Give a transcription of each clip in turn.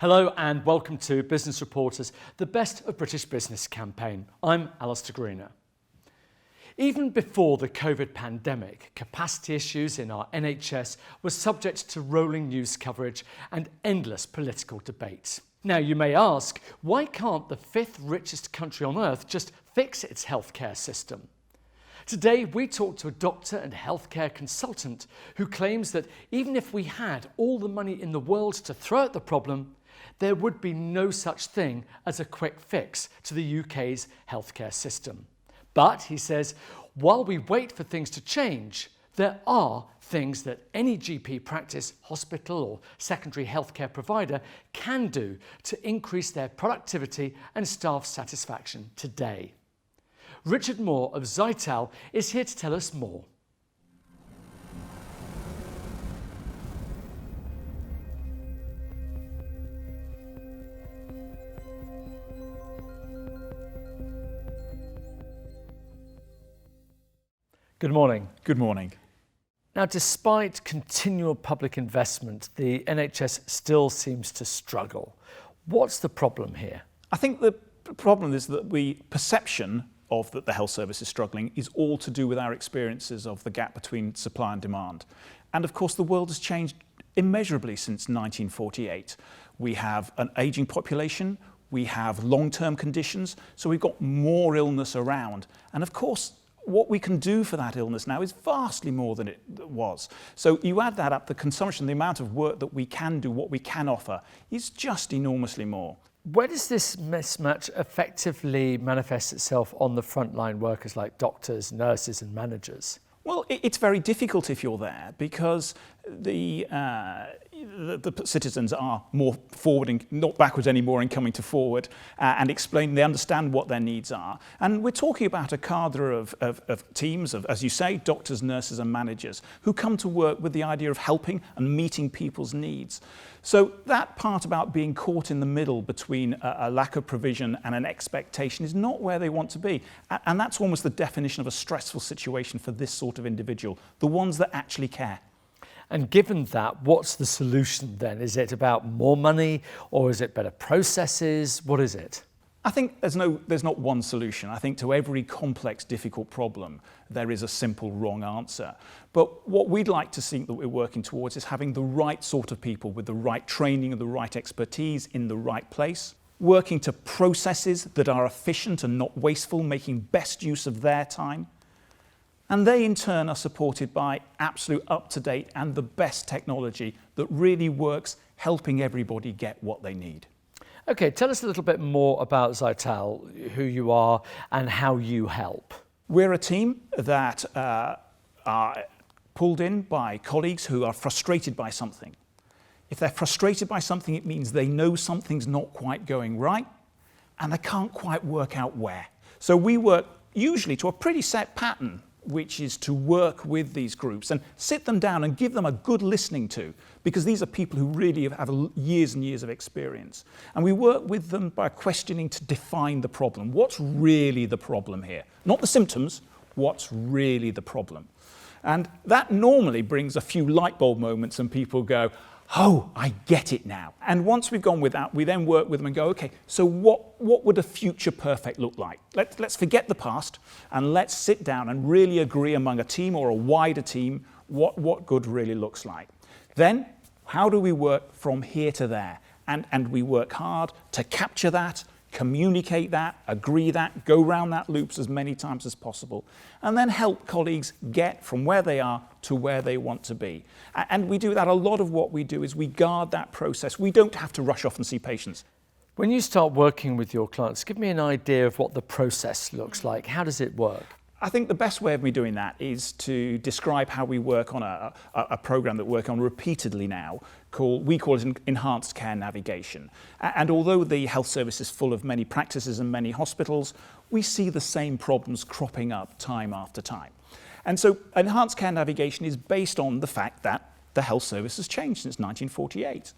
Hello and welcome to Business Reporter's The Best of British Business campaign. I'm Alistair Greener. Even before the COVID pandemic, capacity issues in our NHS were subject to rolling news coverage and endless political debates. Now you may ask, why can't the fifth richest country on earth just fix its healthcare system? Today we talk to a doctor and healthcare consultant who claims that even if we had all the money in the world to throw at the problem, there would be no such thing as a quick fix to the UK's healthcare system. But, he says, while we wait for things to change, there are things that any GP practice, hospital or secondary healthcare provider can do to increase their productivity and staff satisfaction today. Richard Moore of Xytal is here to tell us more. Good morning. Good morning. Now, despite continual public investment, the NHS still seems to struggle. What's the problem here? I think the problem is that the perception of that the health service is struggling is all to do with our experiences of the gap between supply and demand. And of course, the world has changed immeasurably since 1948. We have an ageing population, we have long-term conditions, so we've got more illness around. And of course, what we can do for that illness now is vastly more than it was. So you add that up, the consumption, the amount of work that we can do, what we can offer, is just enormously more. Where does this mismatch effectively manifest itself on the frontline workers like doctors, nurses and managers? Well, it's very difficult if you're there because the citizens are more forwarding, not backwards anymore in coming to forward and explain, they understand what their needs are. And we're talking about a cadre of teams of, as you say, doctors, nurses and managers who come to work with the idea of helping and meeting people's needs. So that part about being caught in the middle between a lack of provision and an expectation is not where they want to be. And that's almost the definition of a stressful situation for this sort of individual, the ones that actually care. And given that, what's the solution then? Is it about more money or is it better processes? What is it? I think there's not one solution. I think to every complex, difficult problem, there is a simple wrong answer. But what we'd like to see that we're working towards is having the right sort of people with the right training and the right expertise in the right place, working to processes that are efficient and not wasteful, making best use of their time. And they in turn are supported by absolute up-to-date and the best technology that really works, helping everybody get what they need. Okay, tell us a little bit more about Xytal, who you are and how you help. We're a team that are pulled in by colleagues who are frustrated by something. If they're frustrated by something, it means they know something's not quite going right and they can't quite work out where. So we work usually to a pretty set pattern, which is to work with these groups and sit them down and give them a good listening to, because these are people who really have years and years of experience. And we work with them by questioning to define the problem. What's really the problem here? Not the symptoms, what's really the problem? And that normally brings a few light bulb moments and people go, oh, I get it now. And once we've gone with that, we then work with them and go, okay, so what would a future perfect look like? Let's forget the past and let's sit down and really agree among a team or a wider team what good really looks like. Then, how do we work from here to there? And we work hard to capture that, communicate that, agree that, go round that loops as many times as possible, and then help colleagues get from where they are to where they want to be. And we do that. A lot of what we do is we guard that process. We don't have to rush off and see patients. When you start working with your clients, give me an idea of what the process looks like. How does it work? I think the best way of me doing that is to describe how we work on a program that we work on repeatedly now, we call it enhanced care navigation. And although the health service is full of many practices and many hospitals, we see the same problems cropping up time after time. And so enhanced care navigation is based on the fact that the health service has changed since 1948.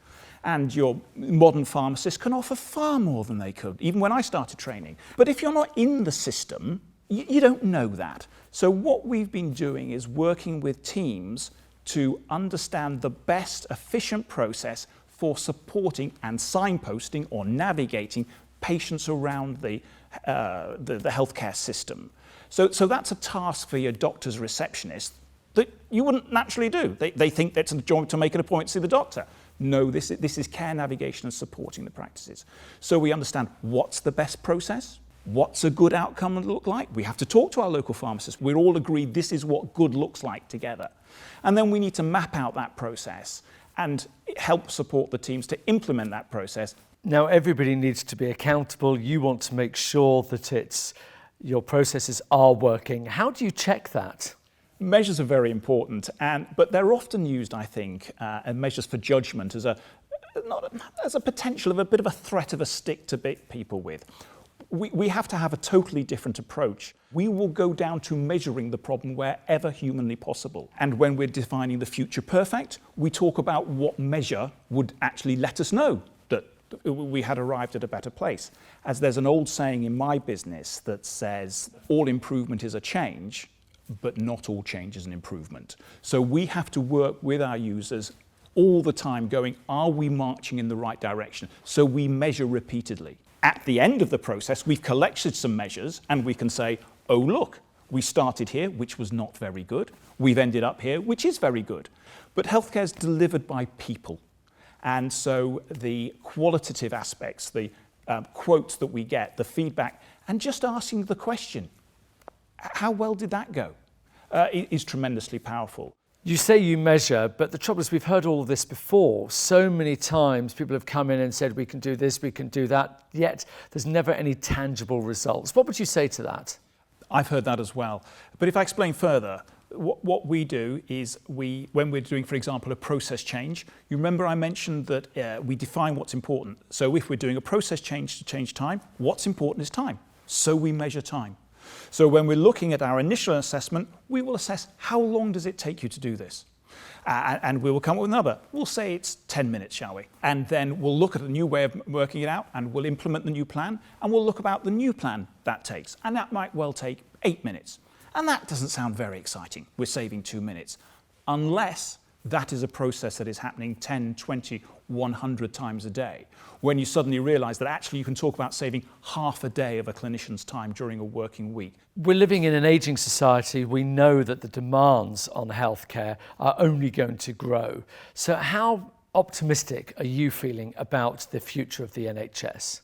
And your modern pharmacist can offer far more than they could, even when I started training. But if you're not in the system, you don't know that. So what we've been doing is working with teams to understand the best efficient process for supporting and signposting or navigating patients around the healthcare system. So that's a task for your doctor's receptionist that you wouldn't naturally do. They think that's a job to make an appointment to see the doctor. No, this is care navigation and supporting the practices. So we understand what's the best process, what's a good outcome look like. We have to talk to our local pharmacists. We're all agreed this is what good looks like together. And then we need to map out that process and help support the teams to implement that process. Now, everybody needs to be accountable. You want to make sure that your processes are working. How do you check that? Measures are very important, but they're often used, I think, and measures for judgment as a potential of a bit of a threat of a stick to beat people with. We have to have a totally different approach. We will go down to measuring the problem wherever humanly possible. And when we're defining the future perfect, we talk about what measure would actually let us know that we had arrived at a better place. As there's an old saying in my business that says, all improvement is a change, but not all change is an improvement. So we have to work with our users all the time going, are we marching in the right direction? So we measure repeatedly. At the end of the process, we've collected some measures and we can say, oh, look, we started here, which was not very good. We've ended up here, which is very good. But healthcare is delivered by people. And so the qualitative aspects, the quotes that we get, the feedback, and just asking the question, how well did that go, is tremendously powerful. You say you measure, but the trouble is we've heard all of this before. So many times people have come in and said, we can do this, we can do that, yet there's never any tangible results. What would you say to that? I've heard that as well. But if I explain further, what we do is when we're doing, for example, a process change, you remember I mentioned that we define what's important. So if we're doing a process change to change time, what's important is time. So we measure time. So when we're looking at our initial assessment, we will assess how long does it take you to do this? And we will come up with another. We'll say it's 10 minutes, shall we? And then we'll look at a new way of working it out and we'll implement the new plan and we'll look about the new plan that takes. And that might well take 8 minutes. And that doesn't sound very exciting. We're saving 2 minutes. Unless that is a process that is happening 10, 20, 100 times a day, when you suddenly realize that actually you can talk about saving half a day of a clinician's time during a working week. We're living in an ageing society. We know that the demands on healthcare are only going to grow. So how optimistic are you feeling about the future of the NHS?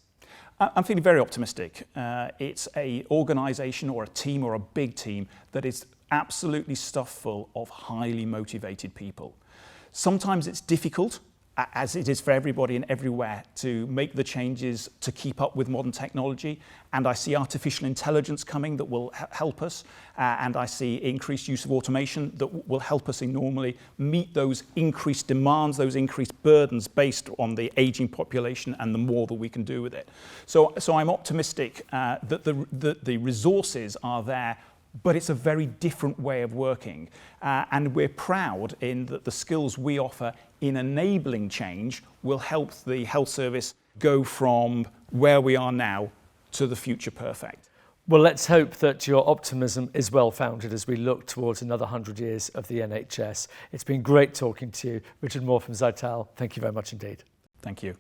I'm feeling very optimistic. It's an organisation or a team or a big team that is absolutely stuffed full of highly motivated people. Sometimes it's difficult, as it is for everybody and everywhere, to make the changes to keep up with modern technology. And I see artificial intelligence coming that will help us. And I see increased use of automation that will help us enormously meet those increased demands, those increased burdens based on the aging population and the more that we can do with it. So I'm optimistic that the resources are there, but it's a very different way of working. And we're proud in that the skills we offer in enabling change will help the health service go from where we are now to the future perfect. Well, let's hope that your optimism is well founded as we look towards another 100 years of the NHS. It's been great talking to you. Richard Moore from Xytal, thank you very much indeed. Thank you.